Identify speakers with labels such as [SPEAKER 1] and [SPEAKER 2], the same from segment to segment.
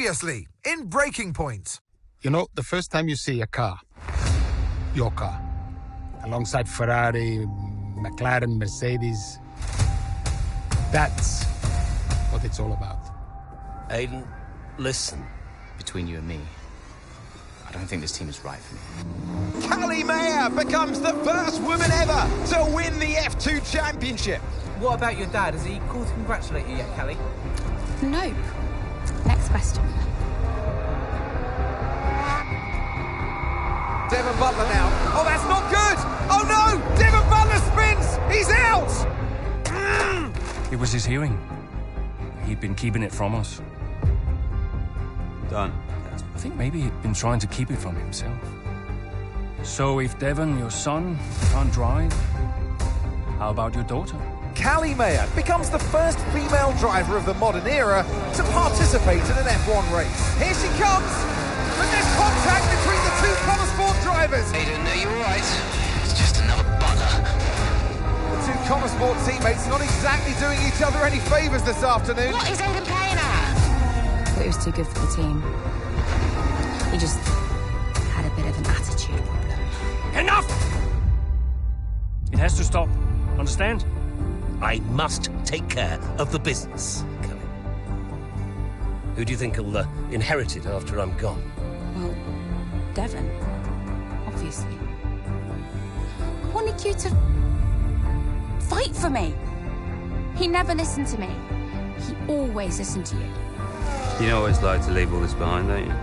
[SPEAKER 1] Previously, in Breaking Point.
[SPEAKER 2] You know, the first time you see a car, your car, alongside Ferrari, McLaren, Mercedes, that's what it's all about.
[SPEAKER 3] Aiden, listen.
[SPEAKER 4] Between you and me, I don't think this team is right for me.
[SPEAKER 5] Callie Mayer becomes the first woman ever to win the F2 Championship.
[SPEAKER 6] What about your dad? Has he called to congratulate you yet, Callie?
[SPEAKER 7] Nope. Next question.
[SPEAKER 5] Devon Butler now. Oh, that's not good! Oh no! Devon Butler spins! He's out!
[SPEAKER 8] It was his hearing. He'd been keeping it from us.
[SPEAKER 3] Done.
[SPEAKER 8] I think maybe he'd been trying to keep it from himself. So if Devon, your son, can't drive, how about your daughter?
[SPEAKER 1] Callie Mayer becomes the first female driver of the modern era to participate in an F1 race.
[SPEAKER 5] Here she comes! And there's contact between the two Connosport drivers!
[SPEAKER 9] Aiden, are you alright? It's just another Butler.
[SPEAKER 5] The two Connosport teammates not exactly doing each other any favours this afternoon.
[SPEAKER 7] What is Aiden playing at? I thought he was too good for the team. He just had a bit of an attitude problem.
[SPEAKER 8] Enough! It has to stop. Understand?
[SPEAKER 3] I must take care of the business, Callie. Who do you think will inherit it after I'm gone?
[SPEAKER 7] Well, Devon, obviously. I wanted you to fight for me. He never listened to me. He always listened to you.
[SPEAKER 10] You know what it's like to leave all this behind, don't you?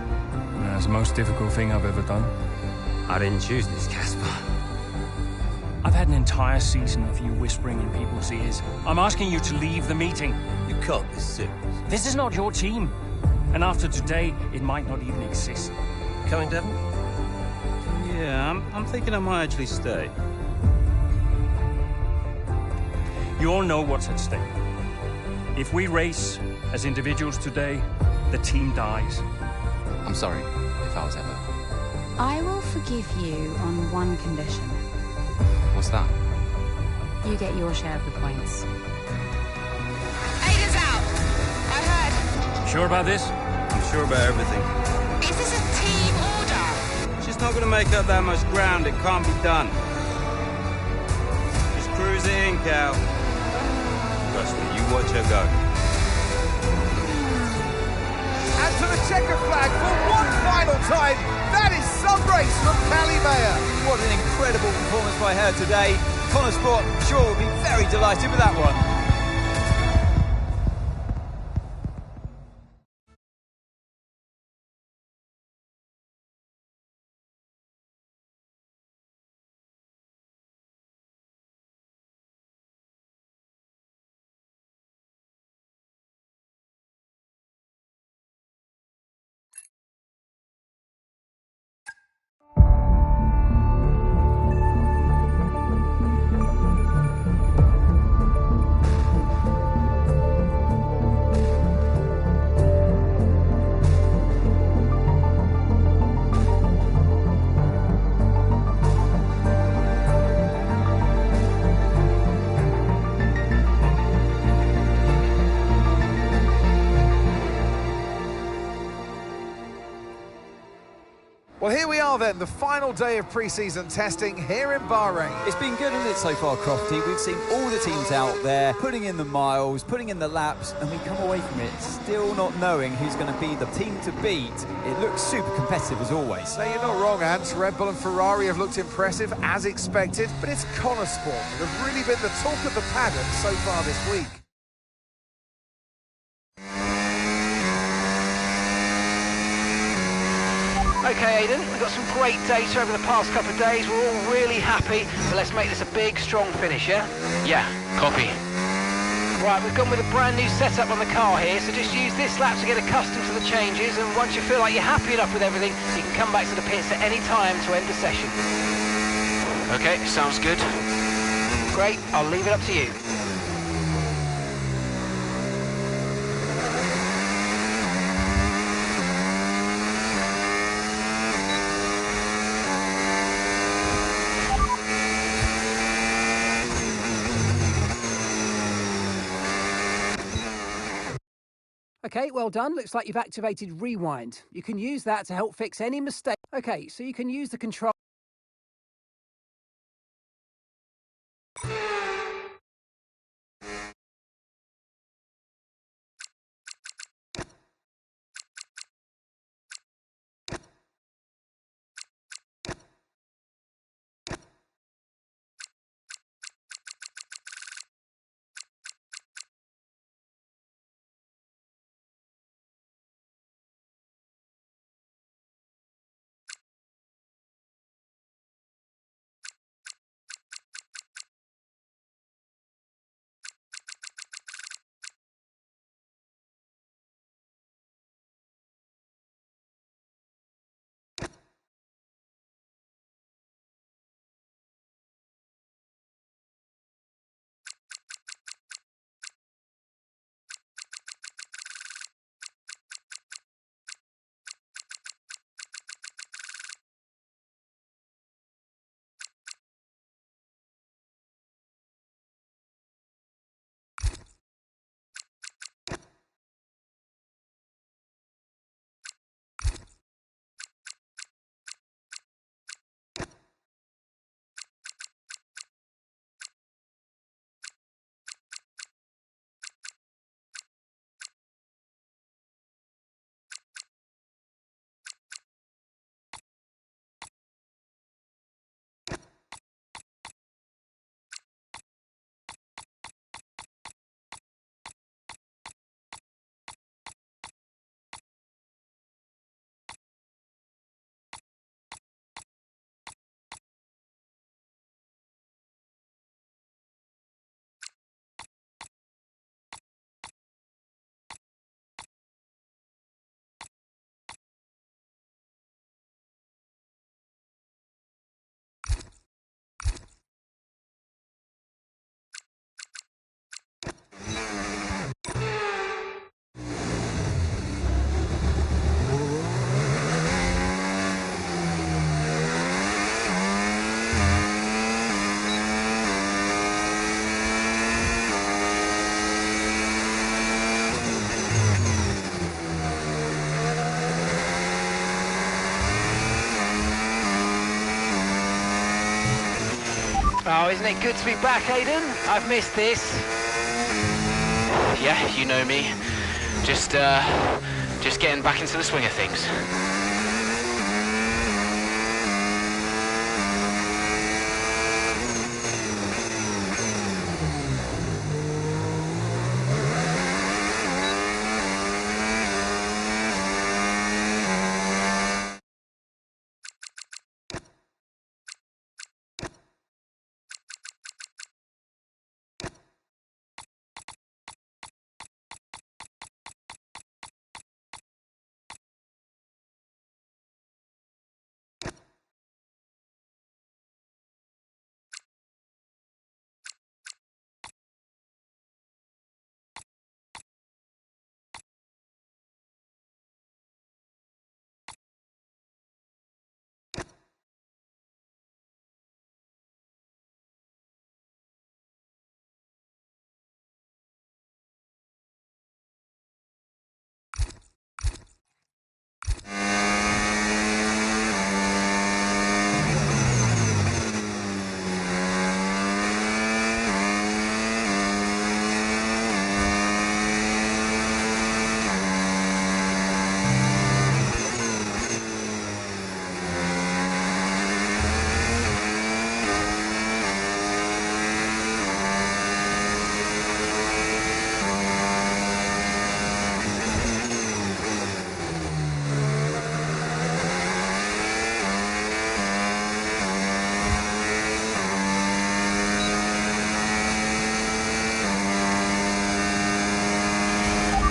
[SPEAKER 8] That's the most difficult thing I've ever done.
[SPEAKER 10] I didn't choose this, Casper.
[SPEAKER 8] I've had an entire season of you whispering in people's ears. I'm asking you to leave the meeting.
[SPEAKER 3] You can't be serious.
[SPEAKER 8] This is not your team. And after today, it might not even exist.
[SPEAKER 3] Coming, Devon?
[SPEAKER 10] Yeah, I'm thinking I might actually stay.
[SPEAKER 8] You all know what's at stake. If we race as individuals today, the team dies.
[SPEAKER 4] I'm sorry if I was ever.
[SPEAKER 7] I will forgive you on one condition.
[SPEAKER 4] What's that?
[SPEAKER 7] You get your share of the points.
[SPEAKER 9] Aiden's out! I heard.
[SPEAKER 8] Sure about this?
[SPEAKER 10] I'm sure about everything.
[SPEAKER 9] Is this a team order?
[SPEAKER 10] She's not going to make up that much ground. It can't be done. Just cruise it in, Cal. Trust me, you watch her go.
[SPEAKER 5] And to the checker flag for one final time. That is some race from Callie Mayer.
[SPEAKER 6] What an incredible performance by her today. Connosport, sure, will be very delighted with that one.
[SPEAKER 1] Well, here we are then, the final day of pre-season testing here in Bahrain.
[SPEAKER 6] It's been good, hasn't it, so far, Crofty? We've seen all the teams out there, putting in the miles, putting in the laps, and we come away from it still not knowing who's going to be the team to beat. It looks super competitive as always.
[SPEAKER 1] Now, you're not wrong, Ant. Red Bull and Ferrari have looked impressive, as expected, but it's Connosport that have really been the talk of the paddock so far this week.
[SPEAKER 11] Okay, Aiden, we've got some great data over the past couple of days. We're all really happy, but let's make this a big, strong finish, yeah?
[SPEAKER 9] Yeah, copy.
[SPEAKER 11] Right, we've gone with a brand new setup on the car here, so just use this lap to get accustomed to the changes, and once you feel like you're happy enough with everything, you can come back to the pits at any time to end the session.
[SPEAKER 9] Okay, sounds good.
[SPEAKER 11] Great, I'll leave it up to you.
[SPEAKER 12] Okay, well done. Looks like you've activated Rewind. You can use that to help fix any mistake. Okay, so you can use the control...
[SPEAKER 11] Oh, isn't it good to be back, Aidan? I've missed this.
[SPEAKER 9] Yeah, you know me. Just getting back into the swing of things.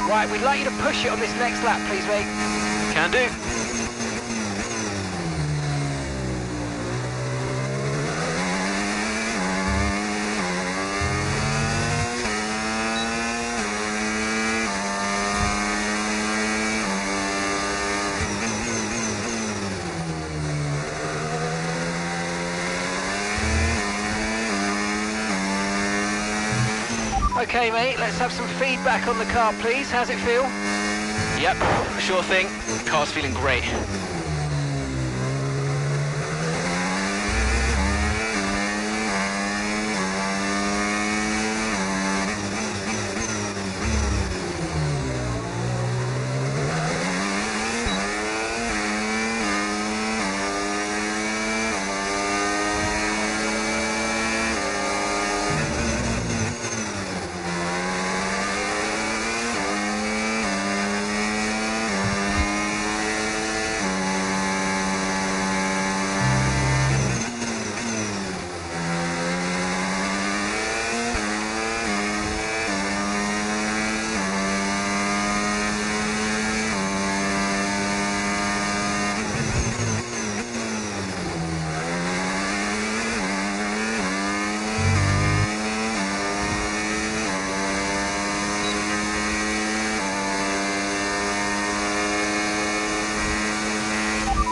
[SPEAKER 11] Right, we'd like you to push it on this next lap, please, mate.
[SPEAKER 9] Can do.
[SPEAKER 11] Okay, mate, let's have some feedback on the car, please. How's it feel?
[SPEAKER 9] Yep, sure thing. Car's feeling great.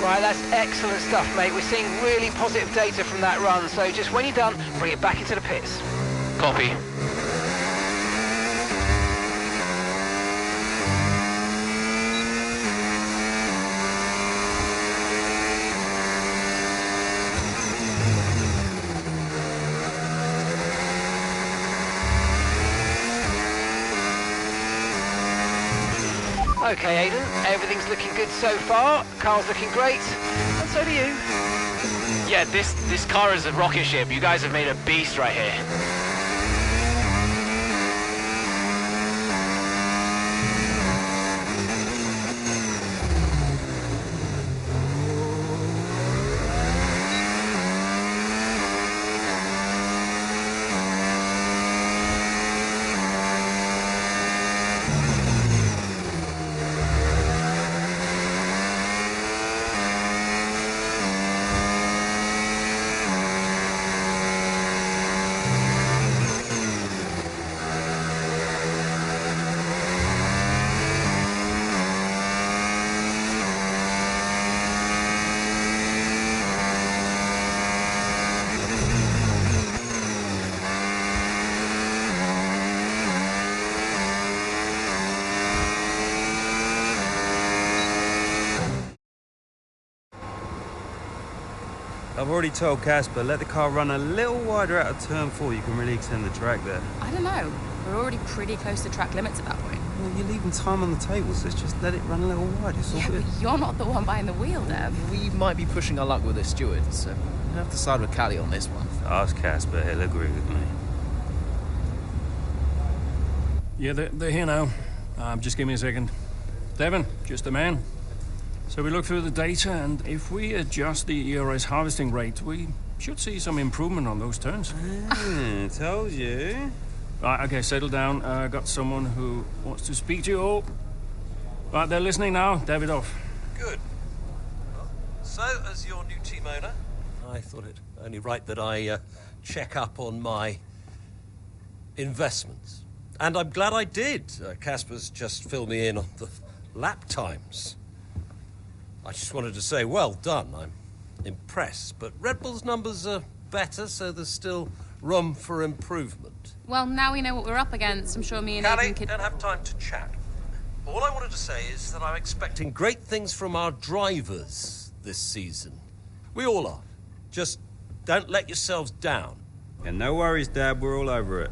[SPEAKER 11] Right, that's excellent stuff, mate. We're seeing really positive data from that run, so just when you're done, bring it back into the pits.
[SPEAKER 9] Copy.
[SPEAKER 11] Okay, Aidan, everything's looking good so far. Car's looking great, and so do you.
[SPEAKER 9] Yeah, this car is a rocket ship. You guys have made a beast right here.
[SPEAKER 10] I've already told Casper, let the car run a little wider out of turn 4. You can really extend the track there.
[SPEAKER 7] I don't know. We're already pretty close to track limits at that point.
[SPEAKER 10] Well, you're leaving time on the table, so just let it run a little wider. It's all good.
[SPEAKER 7] But you're not the one behind the wheel, Dev.
[SPEAKER 4] We might be pushing our luck with the steward, so we'll have to side with Callie on this one.
[SPEAKER 10] Ask Casper, he'll agree with me.
[SPEAKER 8] Yeah, they're here now. Just give me a second. Devon, just a man. So we look through the data, and if we adjust the ERS harvesting rate, we should see some improvement on those turns.
[SPEAKER 10] Told you.
[SPEAKER 8] Right, okay, settle down. Got someone who wants to speak to you all. Right, they're listening now. Davidoff.
[SPEAKER 3] Good. So, as your new team owner, I thought it only right that I check up on my investments. And I'm glad I did. Casper's just filled me in on the lap times. I just wanted to say, well done. I'm impressed. But Red Bull's numbers are better, so there's still room for improvement.
[SPEAKER 7] Well, now we know what we're up against. I'm sure me and
[SPEAKER 3] Callie,
[SPEAKER 7] Aidan could...
[SPEAKER 3] don't have time to chat. All I wanted to say is that I'm expecting great things from our drivers this season. We all are. Just don't let yourselves down.
[SPEAKER 10] And no worries, Dad. We're all over it.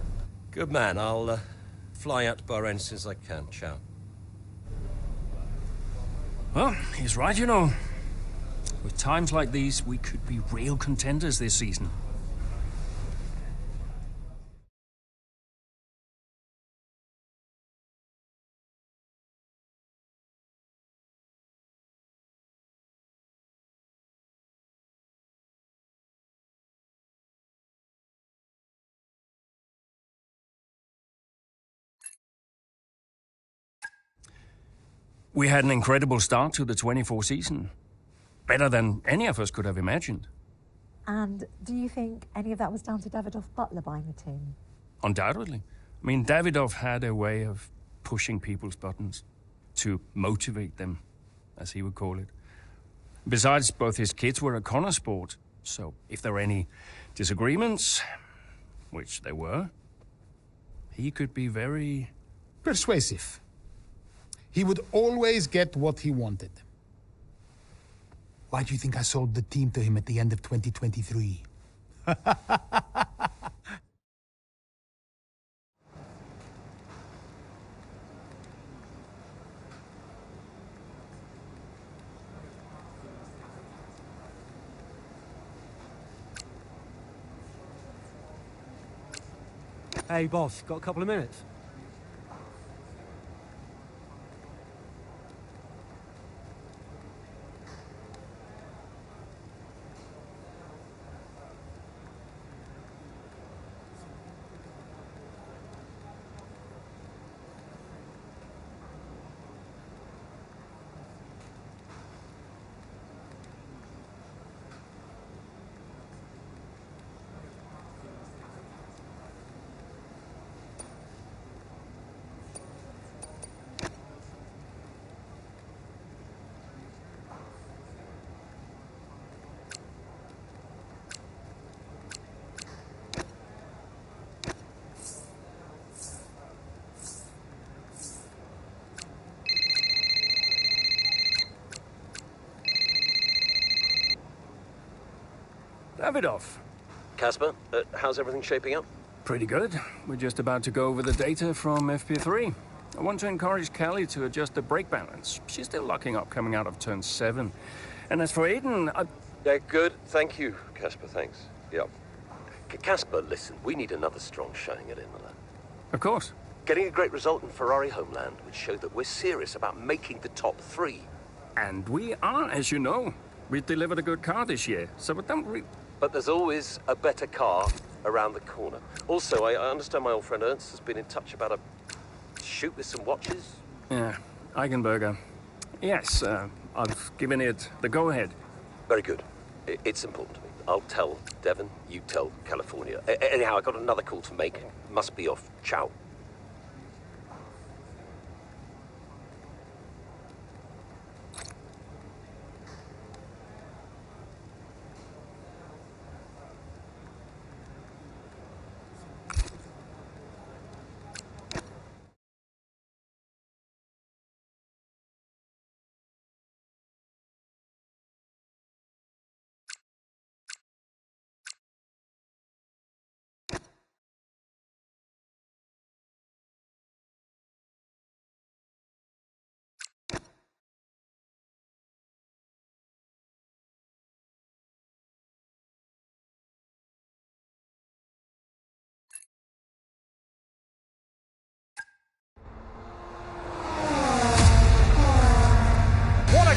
[SPEAKER 3] Good man. I'll fly out to Bahrain as soon as I can. Ciao.
[SPEAKER 8] Well, he's right, you know. With times like these, we could be real contenders this season. We had an incredible start to the 24 season. Better than any of us could have imagined.
[SPEAKER 13] And do you think any of that was down to Davidoff Butler buying the team?
[SPEAKER 8] Undoubtedly. I mean, Davidoff had a way of pushing people's buttons to motivate them, as he would call it. Besides, both his kids were a Connor sport, so if there were any disagreements, which there were, he could be very...
[SPEAKER 2] persuasive. He would always get what he wanted. Why do you think I sold the team to him at the end of 2023?
[SPEAKER 14] Hey, boss, got a couple of minutes?
[SPEAKER 8] Davidoff.
[SPEAKER 3] Casper, how's everything shaping up?
[SPEAKER 8] Pretty good. We're just about to go over the data from FP3. I want to encourage Callie to adjust the brake balance. She's still locking up coming out of turn 7. And as for Aiden,
[SPEAKER 3] Yeah, good. Thank you, Casper. Thanks. Yeah. Casper, listen, we need another strong showing at Imola.
[SPEAKER 8] Of course.
[SPEAKER 3] Getting a great result in Ferrari homeland would show that we're serious about making the top 3.
[SPEAKER 8] And we are, as you know. We delivered a good car this year, so
[SPEAKER 3] But there's always a better car around the corner. Also, I understand my old friend Ernst has been in touch about a shoot with some watches.
[SPEAKER 8] Yeah, Eigenberger. Yes, I've given it the go-ahead.
[SPEAKER 3] Very good. It's important to me. I'll tell Devon, you tell California. Anyhow, I got another call to make. Must be off. Ciao.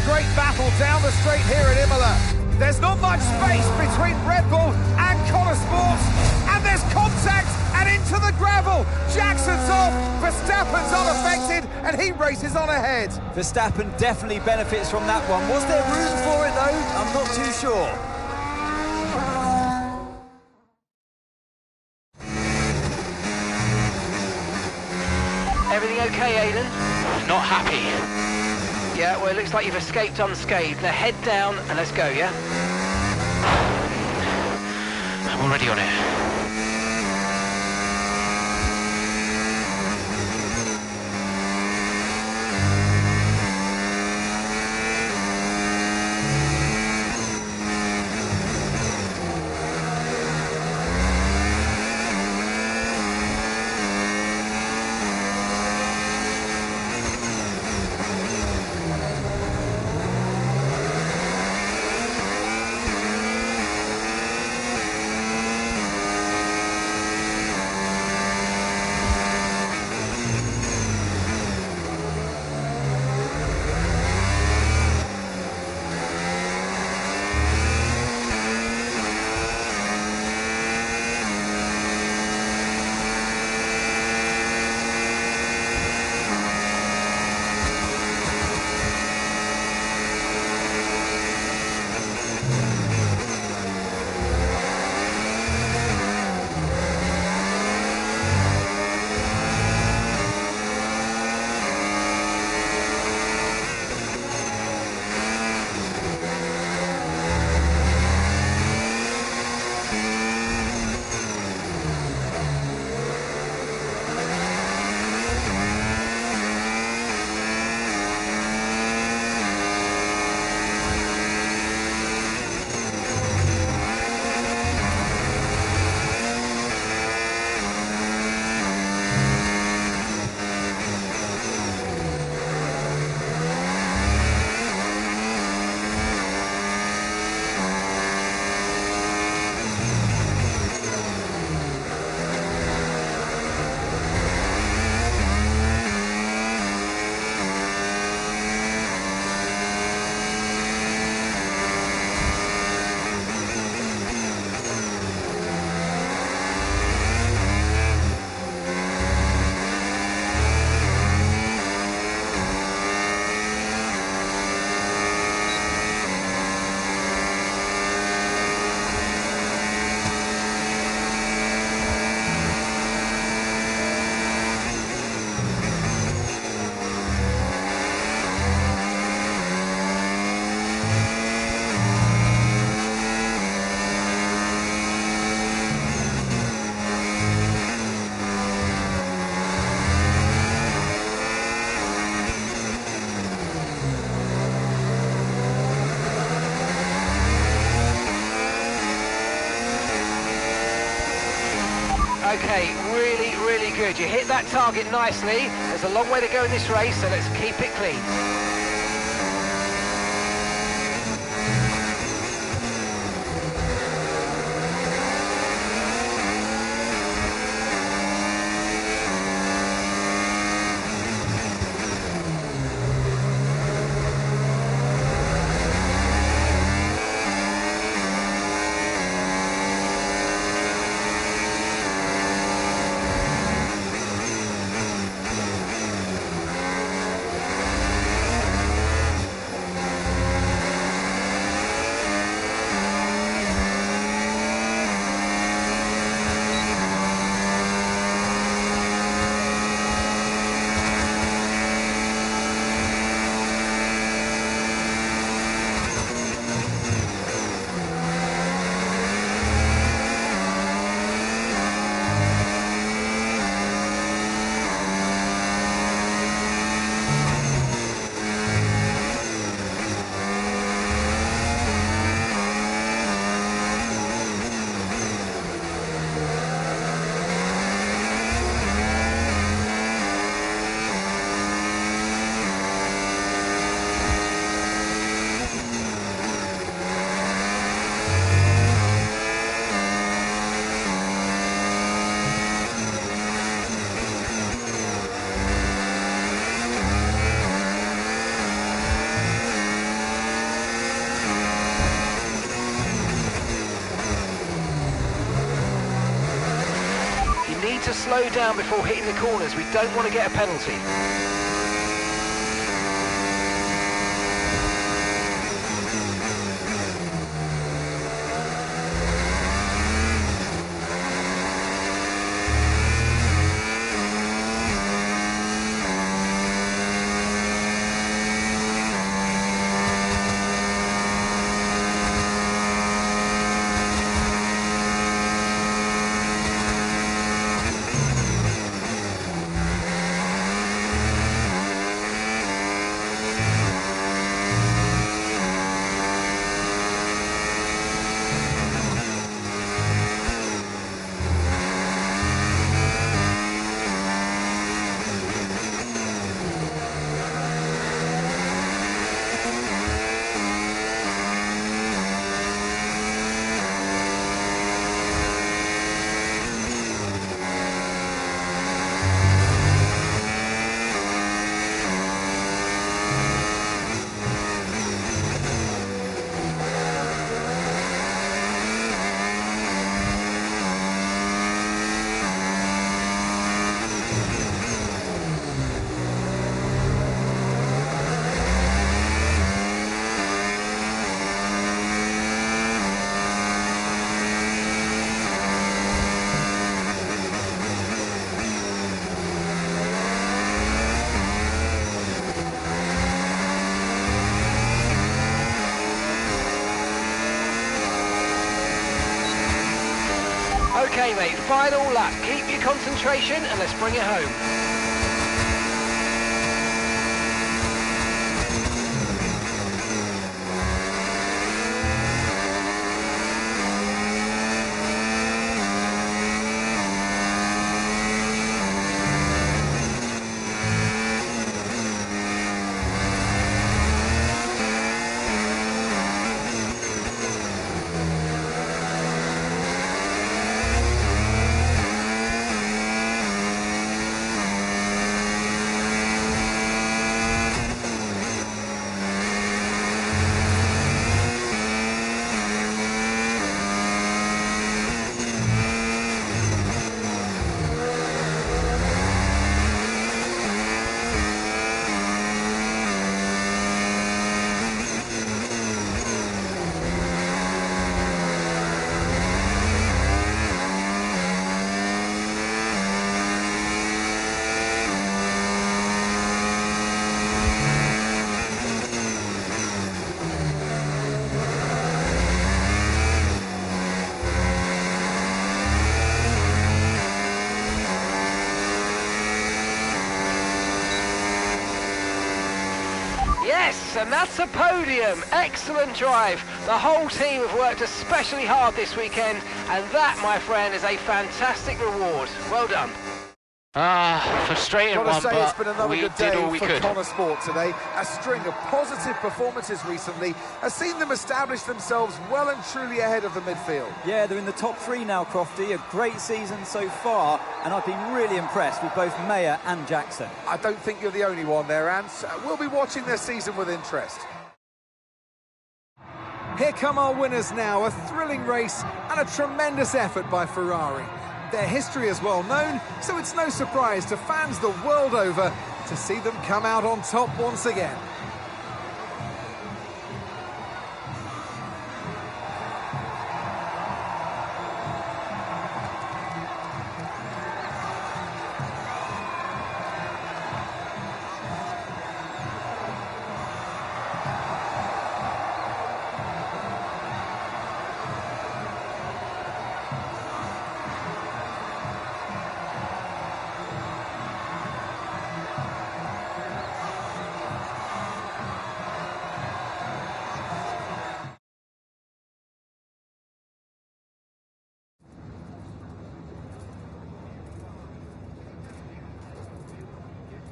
[SPEAKER 5] Great battle down the straight here at Imola. There's not much space between Red Bull and Connor Sports, and there's contact and into the gravel. Jackson's off, Verstappen's unaffected, and he races on ahead.
[SPEAKER 6] Verstappen definitely benefits from that one. Was there room for it though? I'm not too sure.
[SPEAKER 11] Everything okay, Aiden?
[SPEAKER 9] Not happy.
[SPEAKER 11] Yeah, well, it looks like you've escaped unscathed. Now head down and let's go, yeah?
[SPEAKER 9] I'm already on it.
[SPEAKER 11] Okay, really, really good. You hit that target nicely. There's a long way to go in this race, so let's keep it clean. To slow down before hitting the corners. We don't want to get a penalty. Okay, mate, final lap. Keep your concentration and let's bring it home. Yes, and that's a podium. Excellent drive. The whole team have worked especially hard this weekend, and that, my friend, is a fantastic reward. Well done.
[SPEAKER 9] Frustrating one,
[SPEAKER 1] Gotta say, it's been another
[SPEAKER 9] we
[SPEAKER 1] good
[SPEAKER 9] did
[SPEAKER 1] day
[SPEAKER 9] all we
[SPEAKER 1] for
[SPEAKER 9] could.
[SPEAKER 1] Connor Sport today. A string of positive performances recently has seen them establish themselves well and truly ahead of the midfield.
[SPEAKER 6] Yeah, they're in the top three now, Crofty. A great season so far, and I've been really impressed with both Mayer and Jackson.
[SPEAKER 1] I don't think you're the only one there, Ants. We'll be watching their season with interest. Here come our winners now. A thrilling race and a tremendous effort by Ferrari. Their history is well known, so it's no surprise to fans the world over to see them come out on top once again.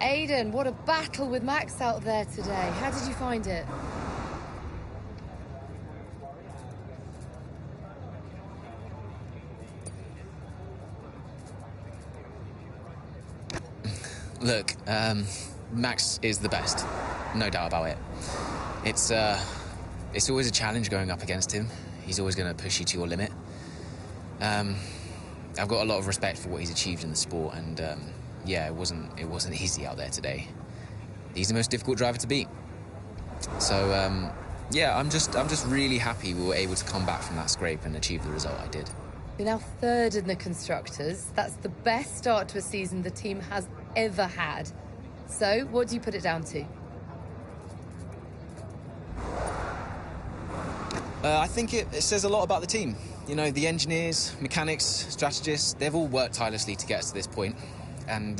[SPEAKER 15] Aiden, what a battle with Max out there today. How did you find it?
[SPEAKER 4] Look, Max is the best, no doubt about it. It's always a challenge going up against him. He's always going to push you to your limit. I've got a lot of respect for what he's achieved in the sport, and yeah, it wasn't easy out there today. He's the most difficult driver to beat. So yeah, I'm just really happy we were able to come back from that scrape and achieve the result I did.
[SPEAKER 15] You're now third in the Constructors. That's the best start to a season the team has ever had. So, what do you put it down to?
[SPEAKER 4] I think it says a lot about the team. You know, the engineers, mechanics, strategists, they've all worked tirelessly to get us to this point. And,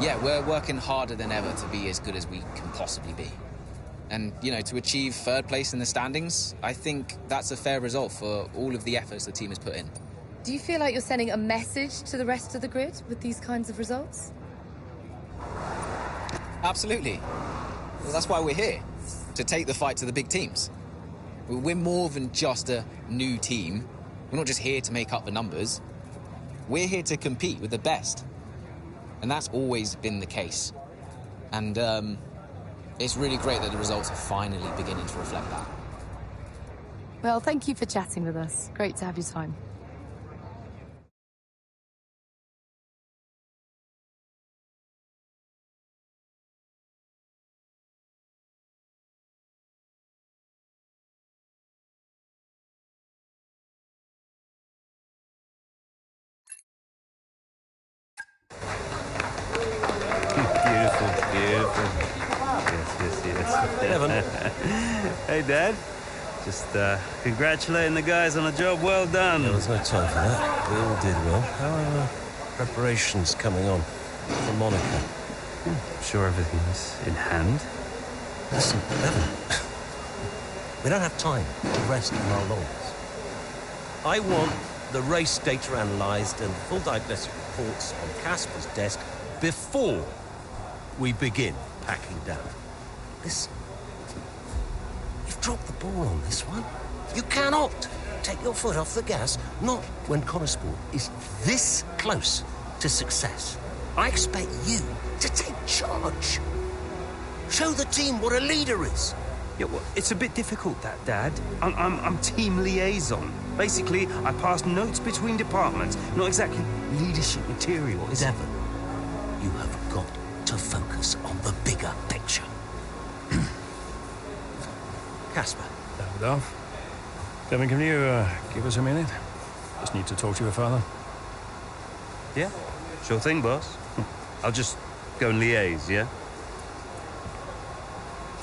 [SPEAKER 4] yeah, we're working harder than ever to be as good as we can possibly be. And, you know, to achieve third place in the standings, I think that's a fair result for all of the efforts the team has put in.
[SPEAKER 15] Do you feel like you're sending a message to the rest of the grid with these kinds of results?
[SPEAKER 4] Absolutely. Well, that's why we're here, to take the fight to the big teams. We're more than just a new team. We're not just here to make up the numbers. We're here to compete with the best. And that's always been the case. And it's really great that the results are finally beginning to reflect that.
[SPEAKER 15] Well, thank you for chatting with us. Great to have your time.
[SPEAKER 10] Beautiful. Yes.
[SPEAKER 3] Evan.
[SPEAKER 10] Hey, Dad. Just congratulating the guys on a job well done.
[SPEAKER 3] There was no time for that. We all did well. How are preparations coming on for Monaco?
[SPEAKER 10] I'm sure everything's in hand.
[SPEAKER 3] Listen, Evan. We don't have time to rest on our laurels. I want the race data analysed and full diagnostic reports on Casper's desk before we begin packing down. Listen, you've dropped the ball on this one. You cannot take your foot off the gas, not when Connor Sport is this close to success. I expect you to take charge. Show the team what a leader is.
[SPEAKER 10] Yeah, well, it's a bit difficult, that, Dad. I'm team liaison. Basically, I pass notes between departments, not exactly leadership materials.
[SPEAKER 3] Devon, you have got to focus on the bigger picture. Casper.
[SPEAKER 8] Davidoff. Devon, can you give us a minute? Just need to talk to your father.
[SPEAKER 10] Yeah, sure thing, boss. I'll just go and liaise, yeah?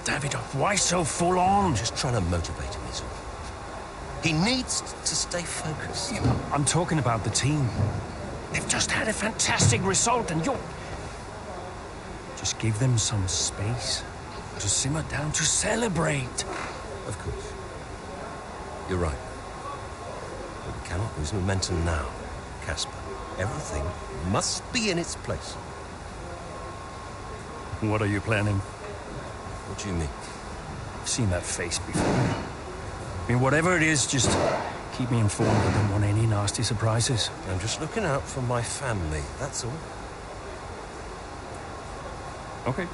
[SPEAKER 8] Davidoff, why so full on?
[SPEAKER 3] Just trying to motivate him, is all. He needs to stay focused.
[SPEAKER 8] Yeah, I'm talking about the team. They've just had a fantastic result and you're... Just give them some space. to simmer down to celebrate.
[SPEAKER 3] Of course. You're right. But we cannot lose momentum now, Casper. Everything must be in its place.
[SPEAKER 8] What are you planning?
[SPEAKER 3] What do you mean?
[SPEAKER 8] I've seen that face before. I mean, whatever it is, just keep me informed. I don't want any nasty surprises.
[SPEAKER 3] I'm just looking out for my family, that's all.
[SPEAKER 8] Okay.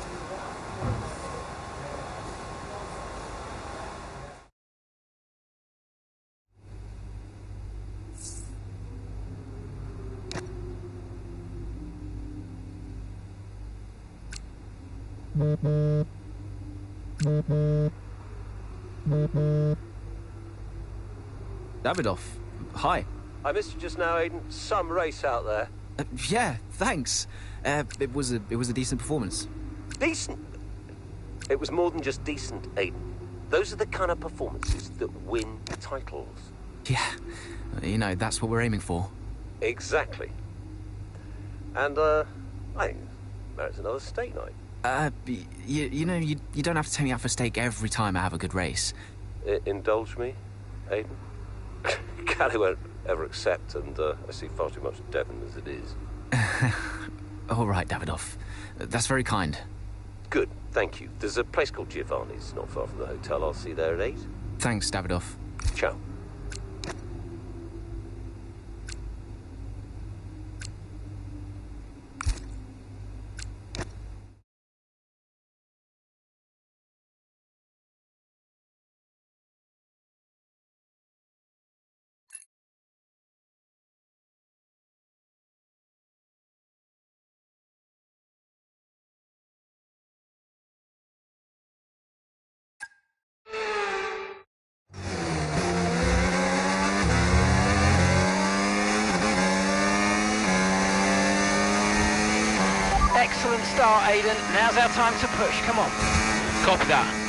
[SPEAKER 4] Davidoff, hi.
[SPEAKER 3] I missed you just now, Aiden. Some race out there.
[SPEAKER 4] Yeah, thanks. It was a decent performance.
[SPEAKER 3] Decent? It was more than just decent, Aiden. Those are the kind of performances that win titles.
[SPEAKER 4] Yeah, you know, that's what we're aiming for.
[SPEAKER 3] Exactly. And, I think merits another steak night.
[SPEAKER 4] You know, you don't have to take me out for steak every time I have a good race.
[SPEAKER 3] Indulge me, Aiden? Callie won't ever accept, and I see far too much Devon as it is.
[SPEAKER 4] All right, Davidoff. That's very kind.
[SPEAKER 3] Good, thank you. There's a place called Giovanni's not far from the hotel. I'll see you there at 8.
[SPEAKER 4] Thanks, Davidoff.
[SPEAKER 3] Ciao.
[SPEAKER 11] Excellent start, Aiden. Now's our time to push. Come on.
[SPEAKER 9] Copy that.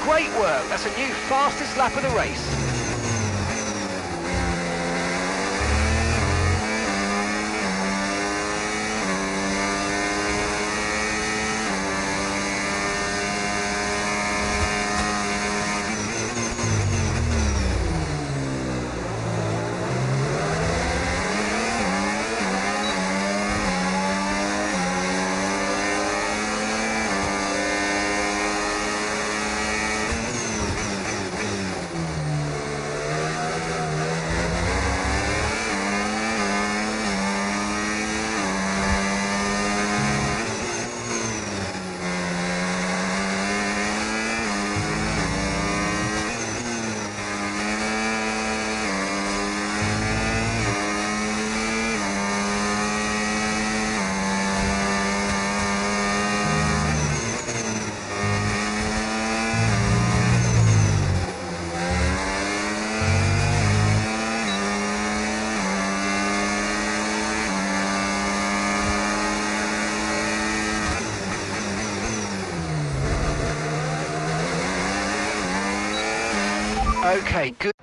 [SPEAKER 11] Great work. That's a new fastest lap of the race. Okay, good.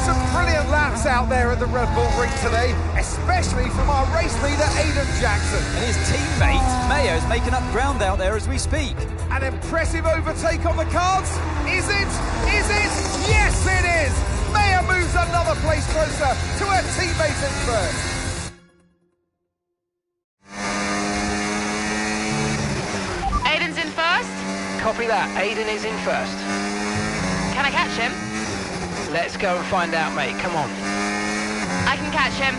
[SPEAKER 5] Some brilliant laps out there at the Red Bull Ring today, especially from our race leader, Aiden Jackson.
[SPEAKER 6] And his teammate, Mayo, is making up ground out there as we speak.
[SPEAKER 5] An impressive overtake on the cards. Is it? Is it? Yes, it is. Mayo moves another place closer to her teammate in first.
[SPEAKER 15] Aiden's in first.
[SPEAKER 11] Copy that. Aiden is in first.
[SPEAKER 15] Can I catch him?
[SPEAKER 11] Let's go and find out, mate. Come on.
[SPEAKER 15] I can catch him.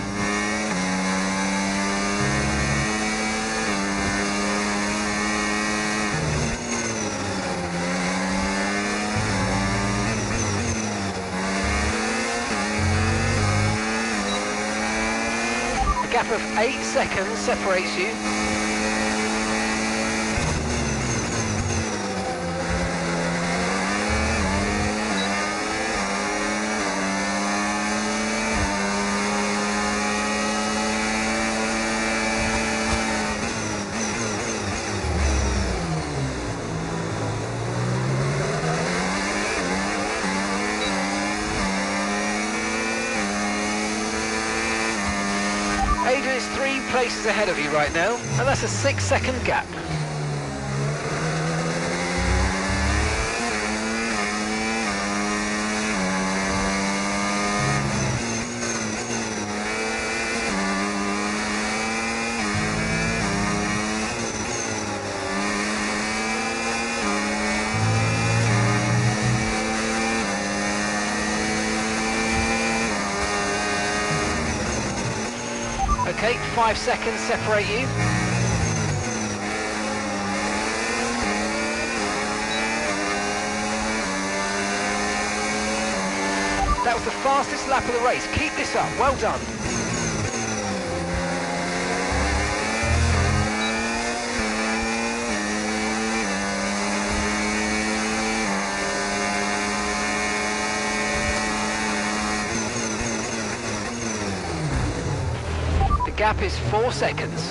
[SPEAKER 11] A gap of 8 seconds separates you. Aiden is 3 places ahead of you right now, and that's a 6-second gap. Okay, 5 seconds separate you. That was the fastest lap of the race. Keep this up. Well done. The gap is 4 seconds.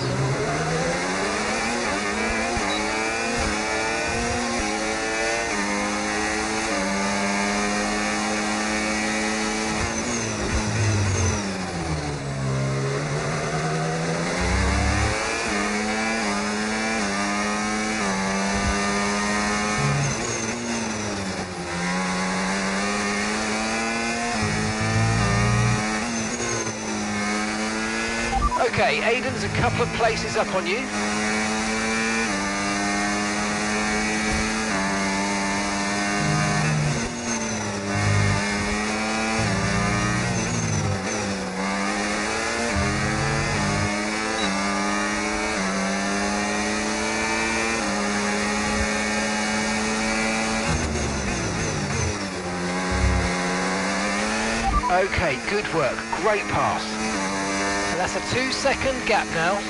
[SPEAKER 11] Okay, Aiden's a couple of places up on you. Okay, good work. Great pass. And that's a 2-second gap now.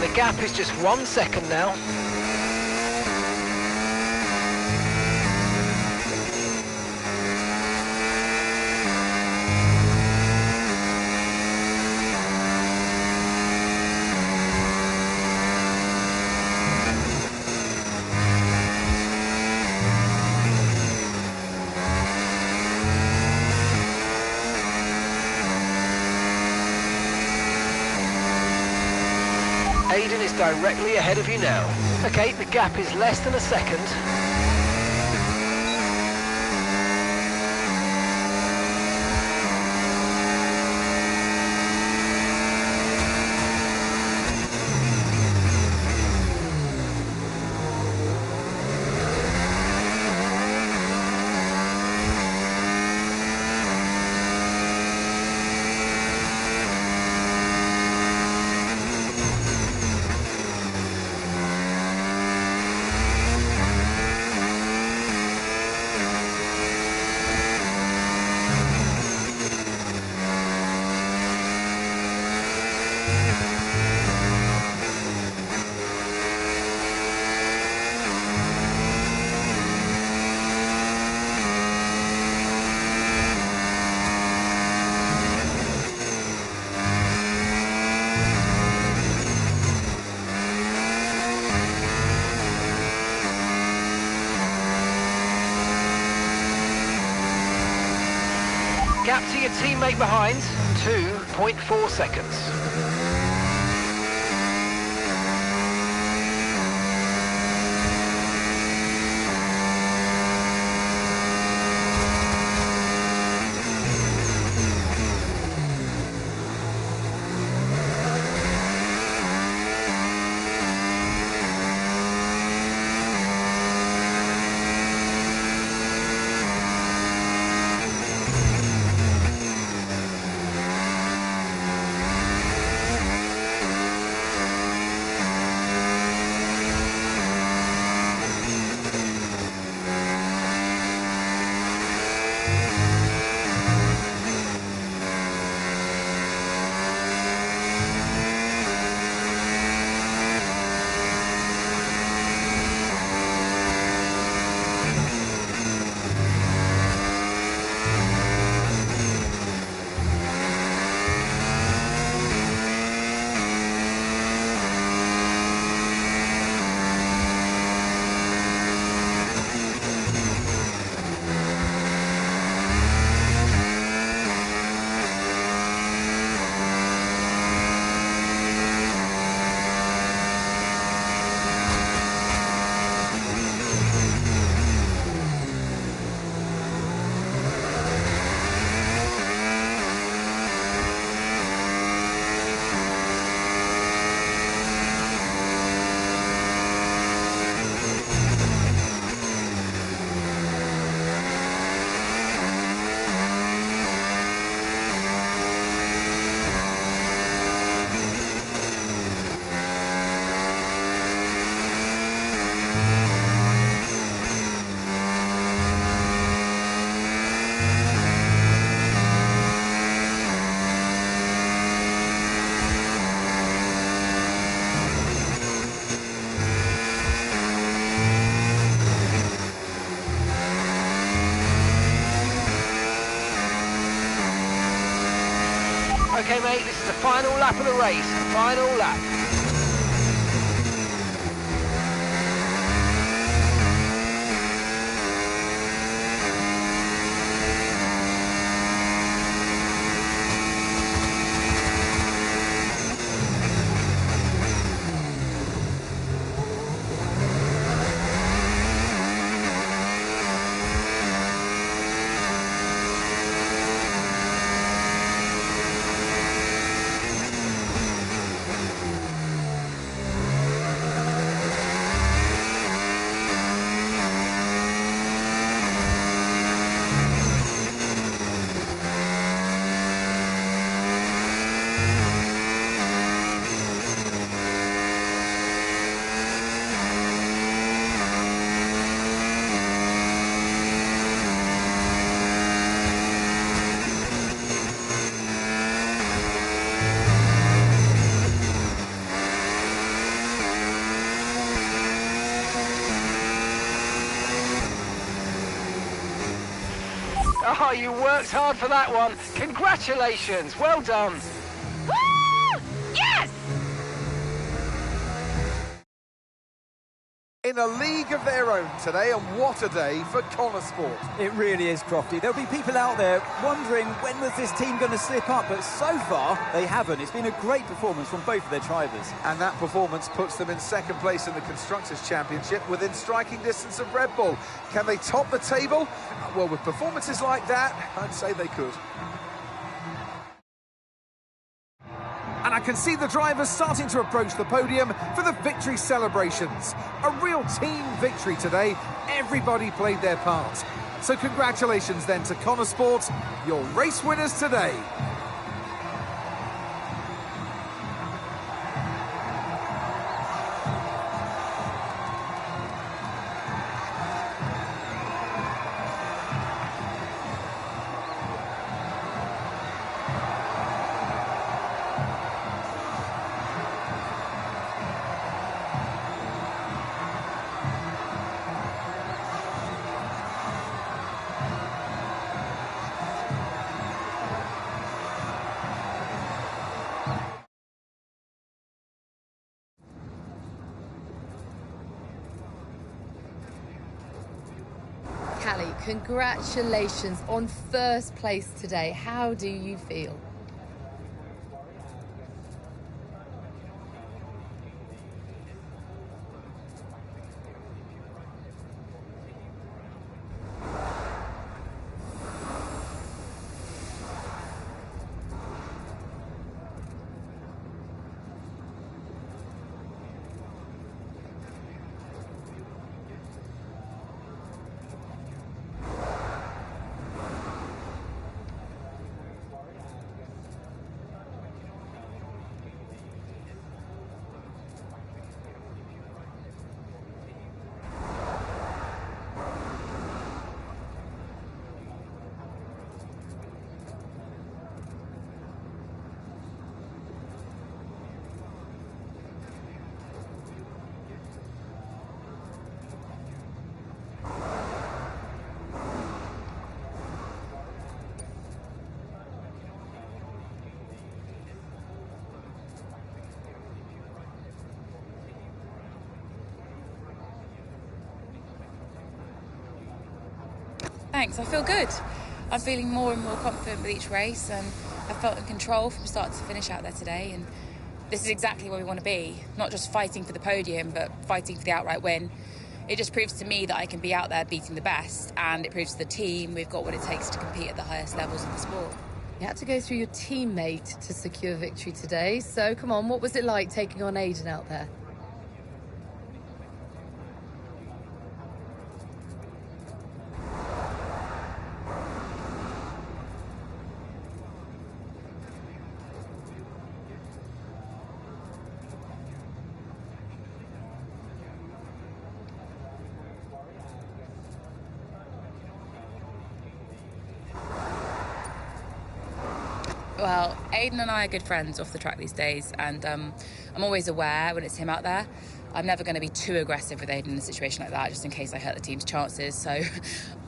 [SPEAKER 11] The gap is just 1 second now. Aiden is directly ahead of you now. Okay, the gap is less than a second. Gap to your teammate behind, 2.4 seconds. Okay, mate, this is the final lap of the race. Final lap. Oh, you worked hard for that one. Congratulations. Well done.
[SPEAKER 7] Woo! Yes!
[SPEAKER 1] In a league of their own today, and what a day for Connor Sport.
[SPEAKER 6] It really is, Crofty. There'll be people out there wondering when was this team going to slip up, but so far they haven't. It's been a great performance from both of their drivers.
[SPEAKER 1] And that performance puts them in second place in the Constructors' Championship within striking distance of Red Bull. Can they top the table? Well, with performances like that, I'd say they could. And I can see the drivers starting to approach the podium for the victory celebrations. A real team victory today. Everybody played their part. So congratulations then to Connor Sport, your race winners today.
[SPEAKER 15] Callie, congratulations on first place today. How do you feel?
[SPEAKER 7] Thanks, I feel good. I'm feeling more and more confident with each race, and I felt in control from start to finish out there today, and this is exactly where we want to be. Not just fighting for the podium, but fighting for the outright win. It just proves to me that I can be out there beating the best, and it proves to the team we've got what it takes to compete at the highest levels of the sport.
[SPEAKER 15] You had to go through your teammate to secure victory today, so come on, what was it like taking on Aiden out there?
[SPEAKER 7] Well, Aiden and I are good friends off the track these days, and I'm always aware when it's him out there. I'm never going to be too aggressive with Aiden in a situation like that, just in case I hurt the team's chances. So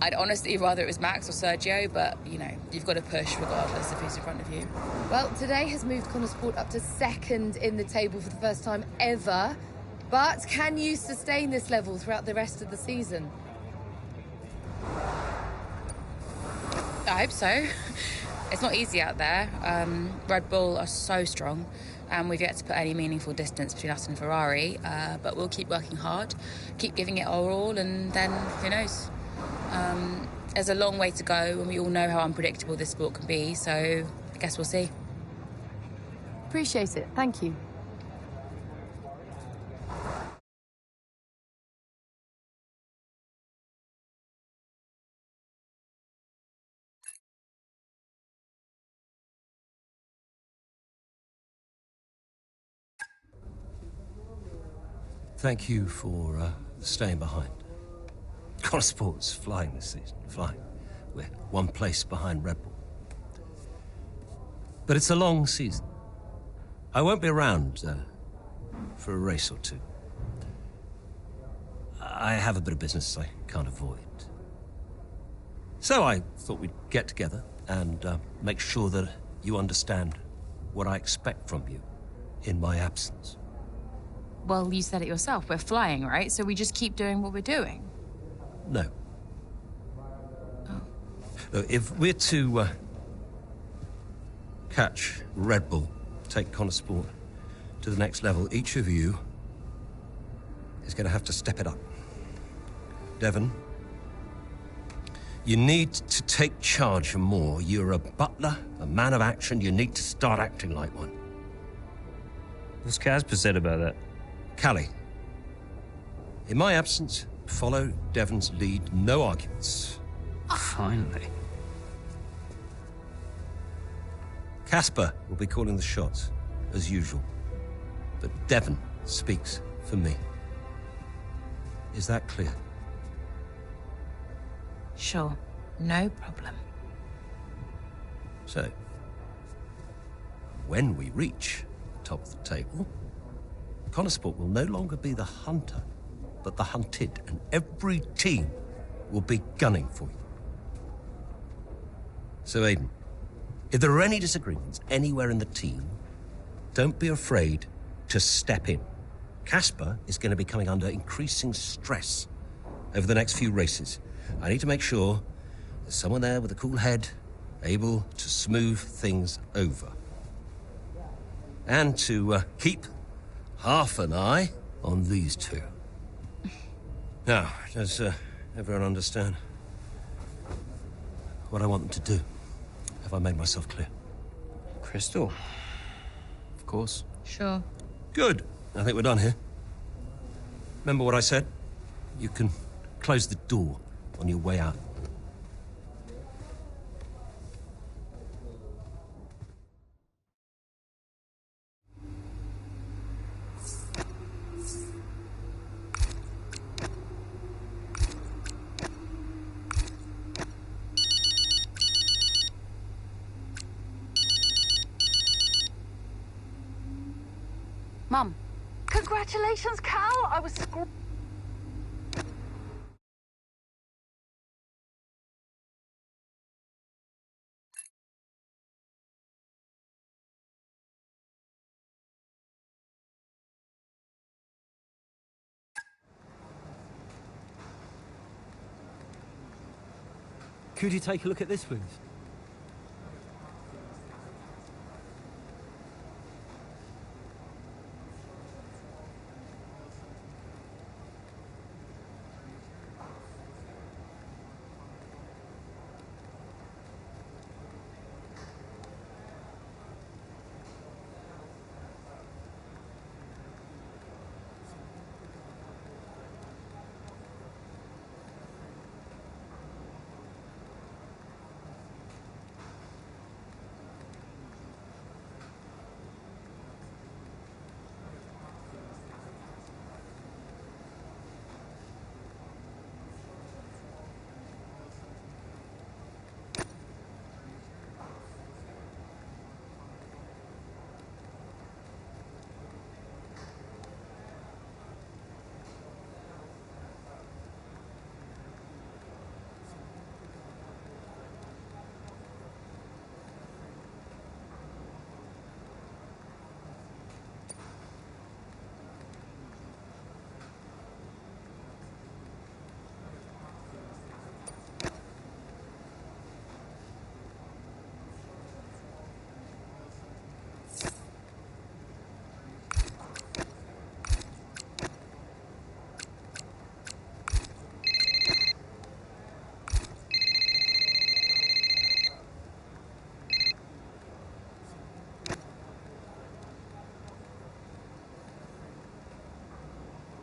[SPEAKER 7] I'd honestly rather it was Max or Sergio, but, you know, you've got to push regardless of who's in front of you.
[SPEAKER 15] Well, today has moved Connor Sport up to second in the table for the first time ever. But can you sustain this level throughout the rest of the season?
[SPEAKER 7] I hope so. It's not easy out there. Red Bull are so strong, and we've yet to put any meaningful distance between us and Ferrari, but we'll keep working hard, keep giving it our all, and then who knows? There's a long way to go, and we all know how unpredictable this sport can be, so I guess we'll see.
[SPEAKER 15] Appreciate it. Thank you.
[SPEAKER 3] Thank you for staying behind. Connor Sport's flying this season, flying. We're one place behind Red Bull. But it's a long season. I won't be around for a race or two. I have a bit of business I can't avoid. So I thought we'd get together and make sure that you understand what I expect from you in my absence.
[SPEAKER 7] Well, you said it yourself. We're flying, right? So we just keep doing what we're doing.
[SPEAKER 3] No. Oh. Look, if we're to catch Red Bull, take Connor Sport to the next level, each of you is going to have to step it up. Devon, you need to take charge more. You're a butler, a man of action. You need to start acting like one.
[SPEAKER 10] What's Casper said about that?
[SPEAKER 3] Callie, in my absence, follow Devon's lead, no arguments.
[SPEAKER 10] Finally.
[SPEAKER 3] Casper will be calling the shots, as usual. But Devon speaks for me. Is that clear?
[SPEAKER 7] Sure, no problem.
[SPEAKER 3] So, when we reach the top of the table, Connor Sport will no longer be the hunter, but the hunted, and every team will be gunning for you. So, Aiden, if there are any disagreements anywhere in the team, don't be afraid to step in. Casper is going to be coming under increasing stress over the next few races, I need to make sure there's someone there with a cool head, able to smooth things over. And to keep half an eye on these two. Now, does everyone understand what I want them to do? Have I made myself clear?
[SPEAKER 4] Crystal. Of course.
[SPEAKER 15] Sure.
[SPEAKER 3] Good. I think we're done here. Remember what I said? You can close the door on your way out.
[SPEAKER 7] Mum.
[SPEAKER 16] Congratulations, Cal. I was
[SPEAKER 14] Could you take a look at this, please?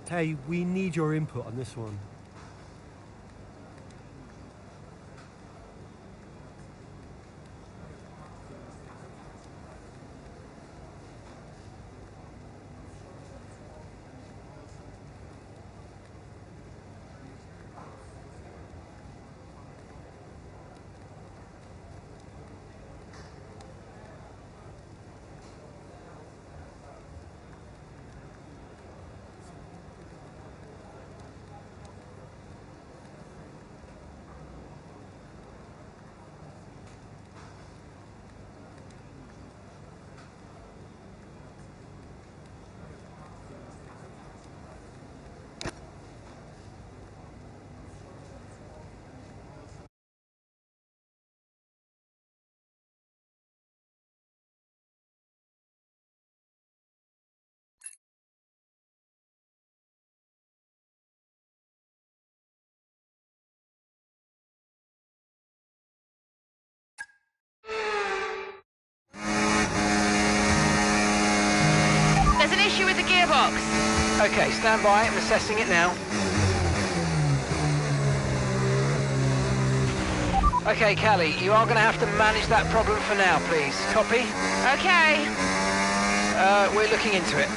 [SPEAKER 14] Hey, we need your input on this one.
[SPEAKER 11] There's an issue with the gearbox. Okay, stand by. I'm assessing it now. Okay, Callie, you are going to have to manage that problem for now, please. Copy?
[SPEAKER 7] Okay.
[SPEAKER 11] We're looking into it.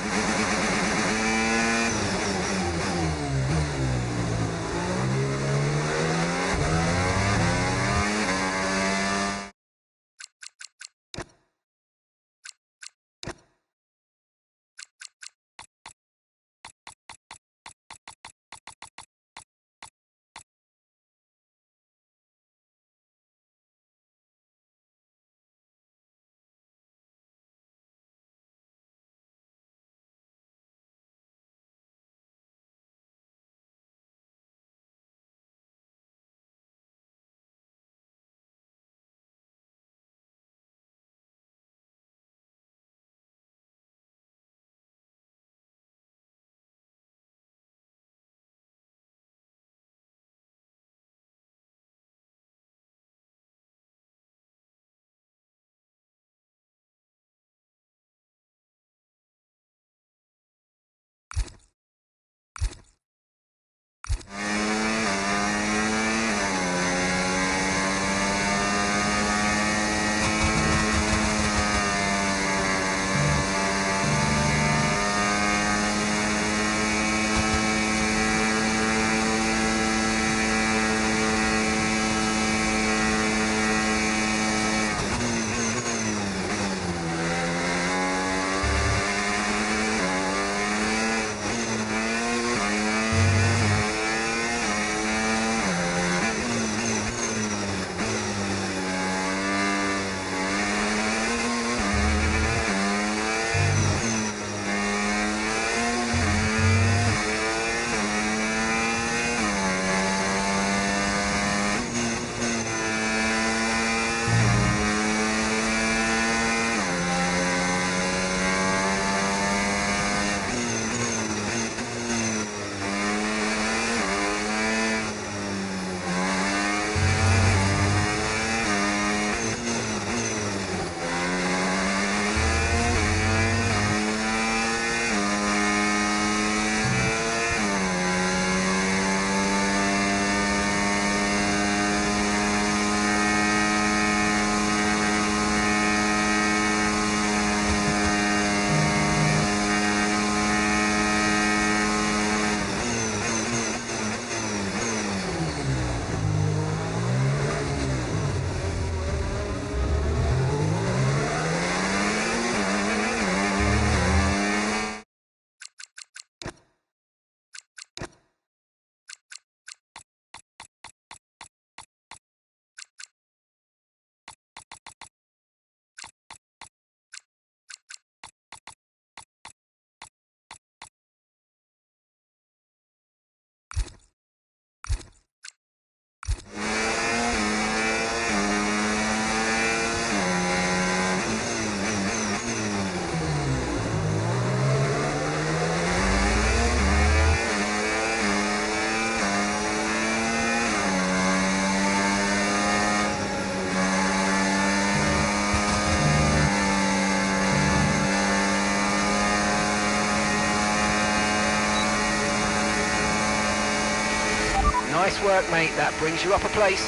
[SPEAKER 11] Nice work, mate. That brings you up a place.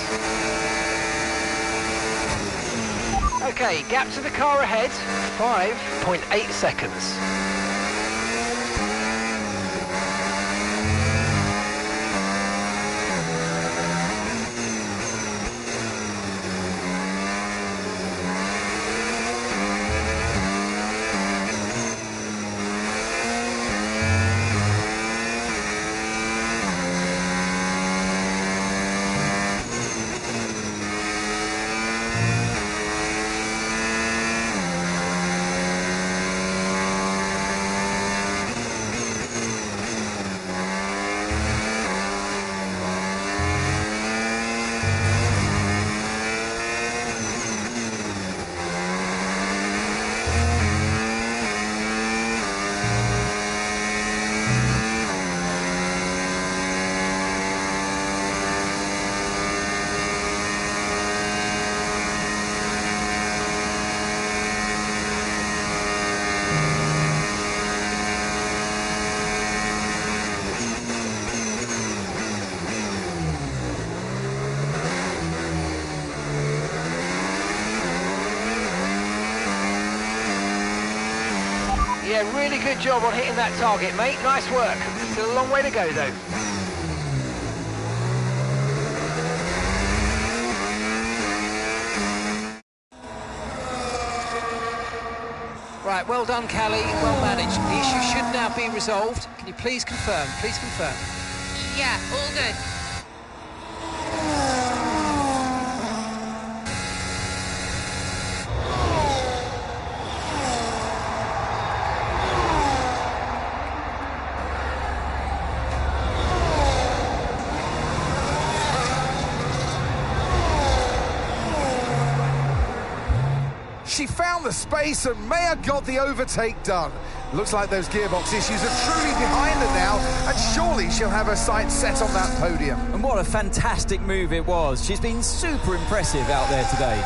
[SPEAKER 11] Okay, gap to the car ahead, 5.8 seconds. Yeah, really good job on hitting that target, mate. Nice work. Still a long way to go, though. Right, well done, Callie. Well managed. The issue should now be resolved. Can you please confirm? Please confirm.
[SPEAKER 15] Yeah, all good.
[SPEAKER 5] She found the space and Maya got the overtake done. Looks like those gearbox issues are truly behind her now, and surely she'll have her sights set on that podium.
[SPEAKER 6] And what a fantastic move it was. She's been super impressive out there today.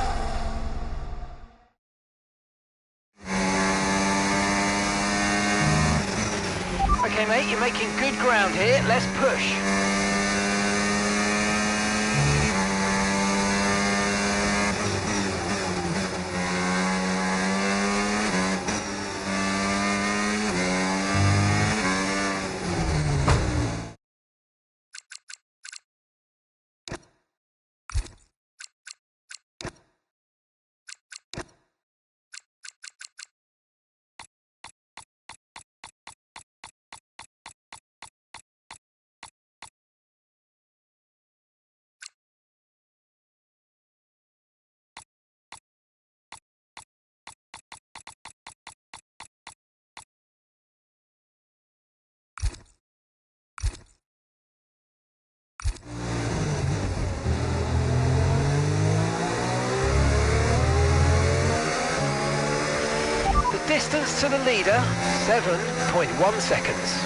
[SPEAKER 11] Okay, mate, you're making good ground here. Let's push. Distance to the leader, 7.1 seconds.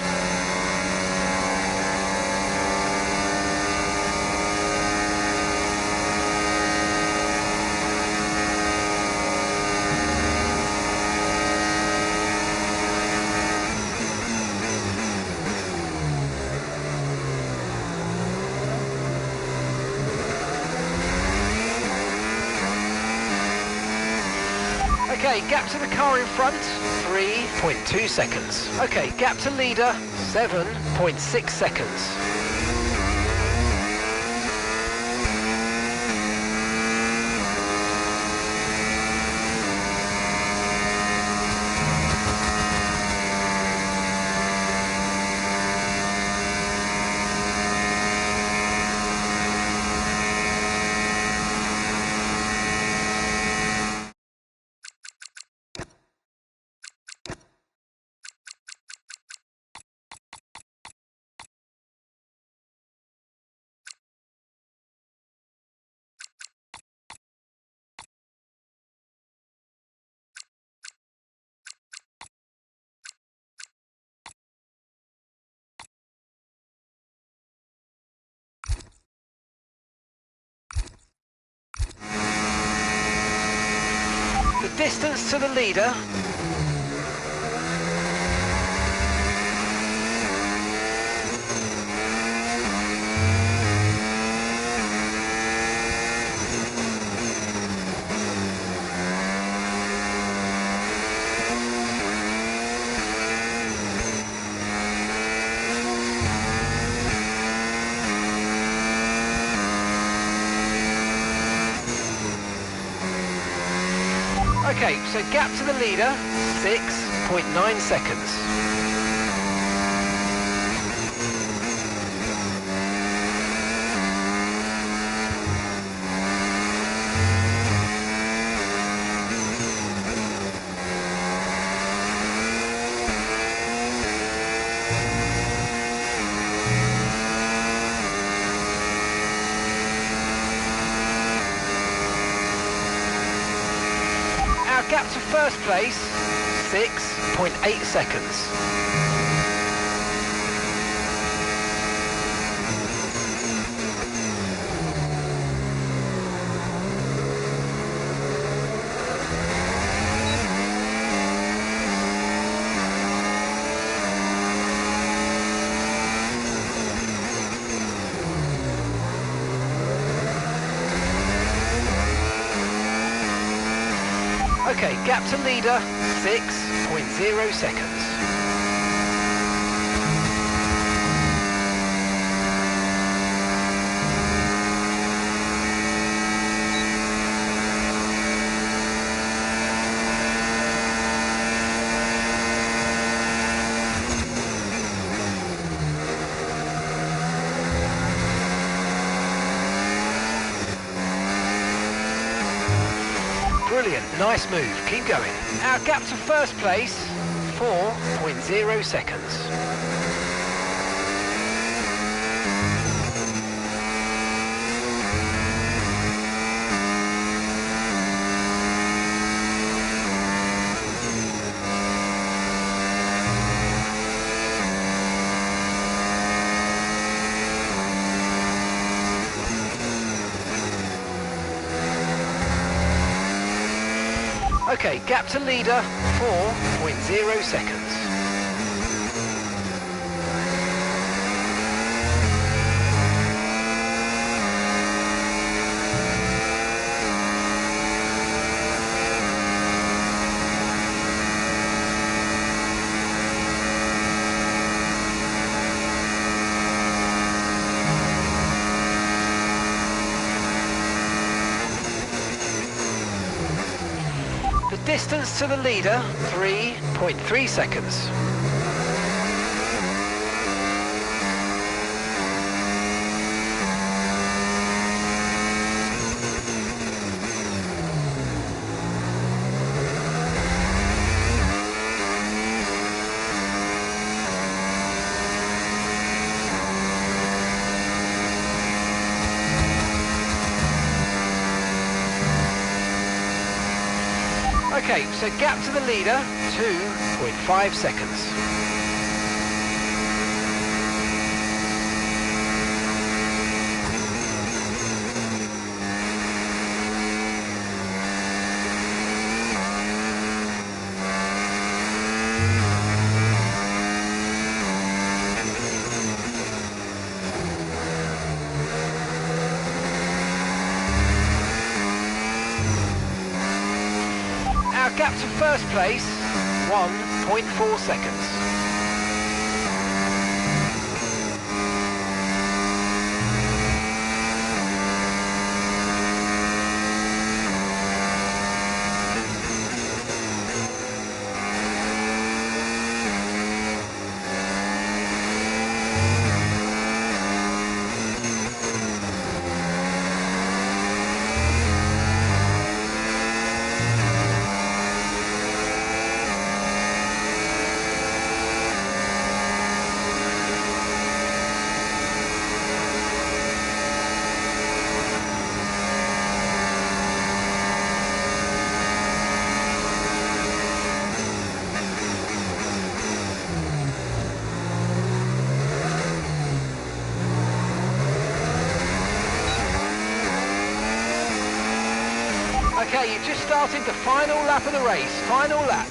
[SPEAKER 11] Okay, gap to the car in front, 3.2 seconds. Okay, gap to leader, 7.6 seconds. The distance to the leader, Okay, so gap to the leader, 6.9 seconds. Gap to first place, 6.8 seconds. Okay, gap to leader, 6.0 seconds. Brilliant, nice move, keep going. Our gap to first place, 4.0 seconds. Okay, gap to leader, 4.0 seconds. Distance to the leader, 3.3 seconds. Okay, so gap to the leader, 2.5 seconds. Gap to first place, 1.4 seconds. Okay, you've just started the final lap of the race. Final lap.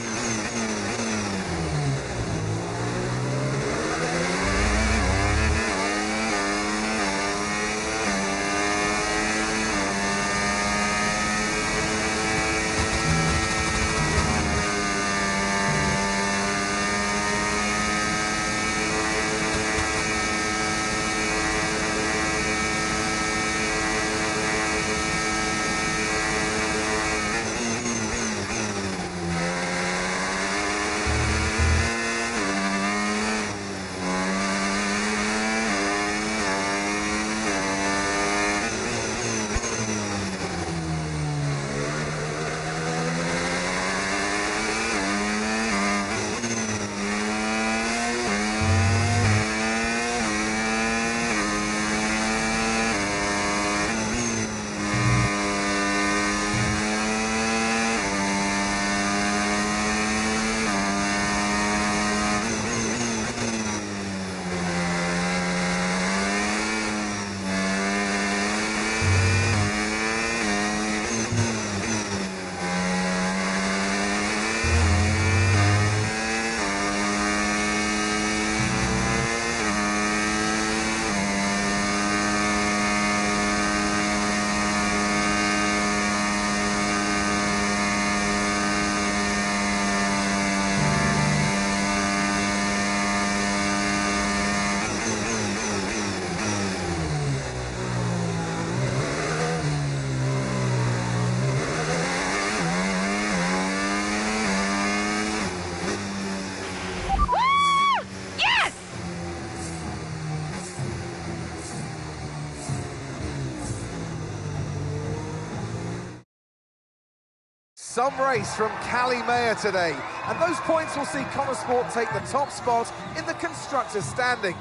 [SPEAKER 1] Some race from Cali Mayer today, and those points will see Connosport take the top spot in the constructors' standings.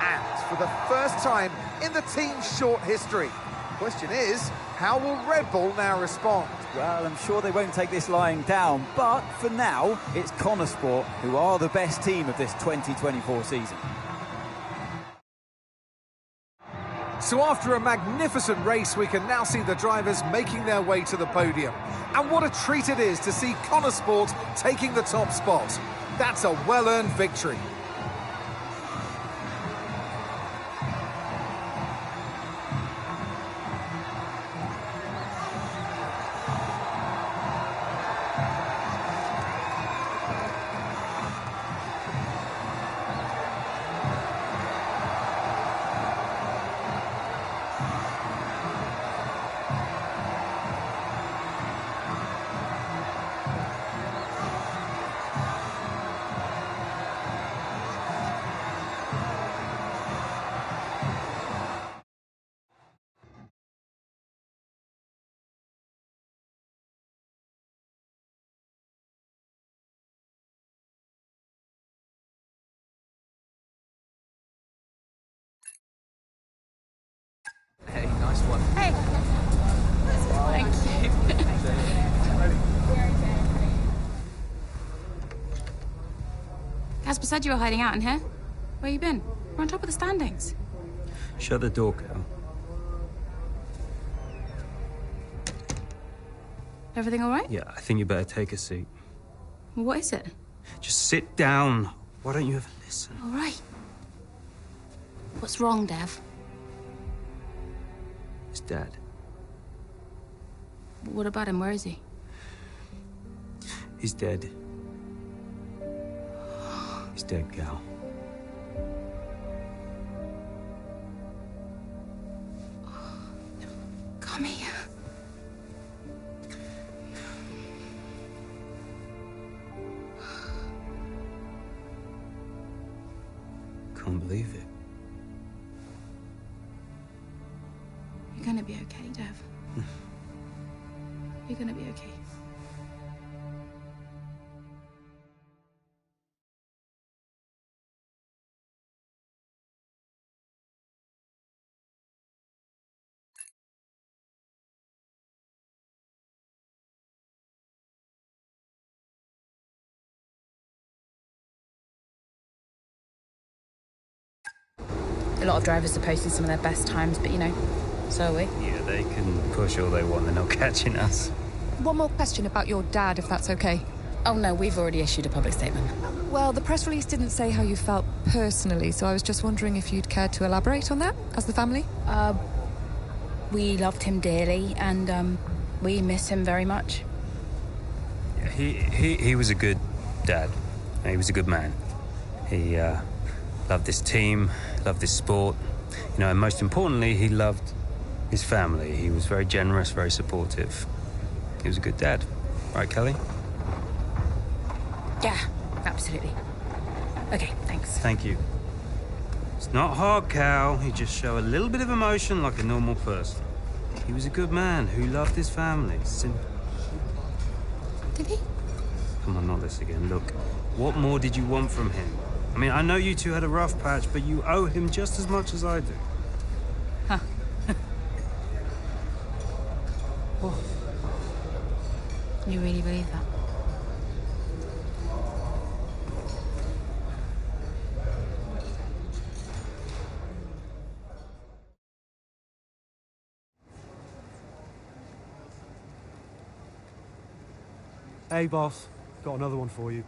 [SPEAKER 1] And for the first time in the team's short history. Question is, how will Red Bull now respond?
[SPEAKER 6] Well, I'm sure they won't take this lying down, but for now, it's Connosport who are the best team of this 2024 season.
[SPEAKER 1] So after a magnificent race, we can now see the drivers making their way to the podium. And what a treat it is to see Connosport taking the top spot. That's a well-earned victory.
[SPEAKER 4] Hey, nice one.
[SPEAKER 7] Hey. Thank you. Casper said you were hiding out in here. Where you been? We're on top of the standings.
[SPEAKER 10] Shut the door, Cal.
[SPEAKER 7] Everything all right?
[SPEAKER 10] Yeah, I think you better take a seat.
[SPEAKER 7] Well, what is it?
[SPEAKER 10] Just sit down. Why don't you ever listen?
[SPEAKER 7] All right. What's wrong, Dev?
[SPEAKER 10] His dad.
[SPEAKER 7] What about him? Where is he?
[SPEAKER 10] He's dead. He's dead, Cal.
[SPEAKER 7] Come here.
[SPEAKER 10] Can't believe it.
[SPEAKER 7] You're gonna be okay, Dev. You're gonna be okay. A lot of drivers are posting some of their best times, but you know, so are we.
[SPEAKER 10] Yeah, they can push all they want, they're not catching us.
[SPEAKER 17] One more question about your dad, if that's okay.
[SPEAKER 7] Oh no, we've already issued a public statement.
[SPEAKER 17] Well, the press release didn't say how you felt personally, so I was just wondering if you'd care to elaborate on that, as the family?
[SPEAKER 7] We loved him dearly, and we miss him very much.
[SPEAKER 10] Yeah, he was a good dad. He was a good man. He loved this team, loved this sport. You know, and most importantly, he loved his family. He was very generous, very supportive. He was a good dad. Right, Kelly?
[SPEAKER 7] Yeah, absolutely. Okay, thanks.
[SPEAKER 10] Thank you. It's not hard, Cal. You just show a little bit of emotion like a normal person. He was a good man who loved his family. Simple.
[SPEAKER 7] Did he?
[SPEAKER 10] Come on, not this again. Look, what more did you want from him? I mean, I know you two had a rough patch, but you owe him just as much as I do.
[SPEAKER 7] Huh. Oh. You really believe that?
[SPEAKER 14] Hey, boss. Got another one for you.